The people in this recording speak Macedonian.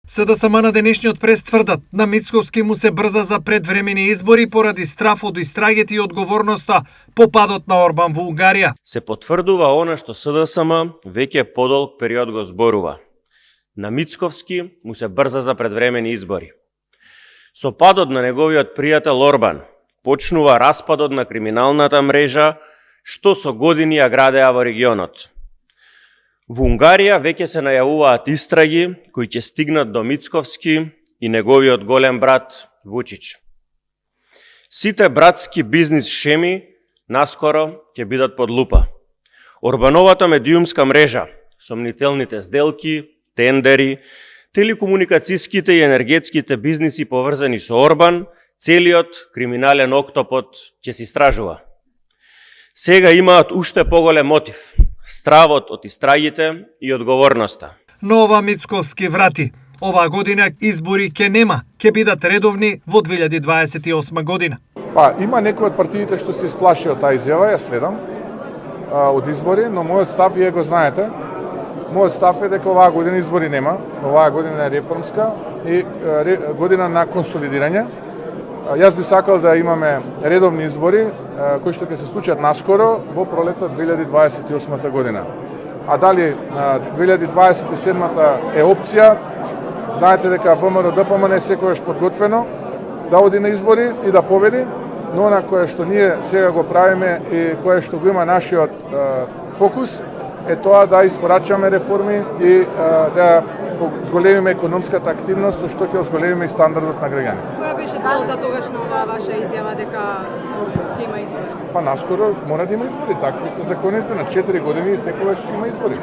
СДСМ на денешниот прес тврдат, на Мицковски му се брза за предвремени избори поради страф од истрагите и одговорноста по падот на Орбан во Унгарија. Се потврдува она што СДСМ веќе подолг период го зборува. На Мицковски му се брза за предвремени избори. Со падот на неговиот пријател Орбан почнува распадот на криминалната мрежа што со години ја градеа во регионот. Во Унгарија веќе се најавуваат истраги кои ќе стигнат до Мицковски и неговиот голем брат Вучич. Сите братски бизнис шеми наскоро ќе бидат под лупа. Орбановата медиумска мрежа, сомнителните сделки, тендери, телекомуникацијските и енергетските бизниси поврзани со Орбан, целиот криминален октопод ќе се истражува. Сега имаат уште поголем мотив – стравот од истрагите и одговорноста. Нова Мицковски врати. Оваа година избори ќе нема, ќе бидат редовни во 2028 година. Има некои од партиите што се исплаши од таа изјава, ја следам, од избори, но мојот став вие го знаете. Мојот став е дека оваа година избори нема, оваа година е реформска и година на консолидирање. Јас би сакал да имаме редовни избори, кои што ќе се случат наскоро во пролетот 2028 година. А дали 2027 е опција, знаете дека ВМРО ДПМН е секогаш подготвено да оди на избори и да победи, но на кое што ние сега го правиме и кое што го има нашиот фокус е тоа да испорачаме реформи и да зголемиме економската активност, со што ќе зголемиме и стандардот на граѓаните. Која беше целта тогаш на оваа ваша изјава дека ќе има избори? Наскоро мора да има избори, такви се законите, на 4 години секогаш има избори.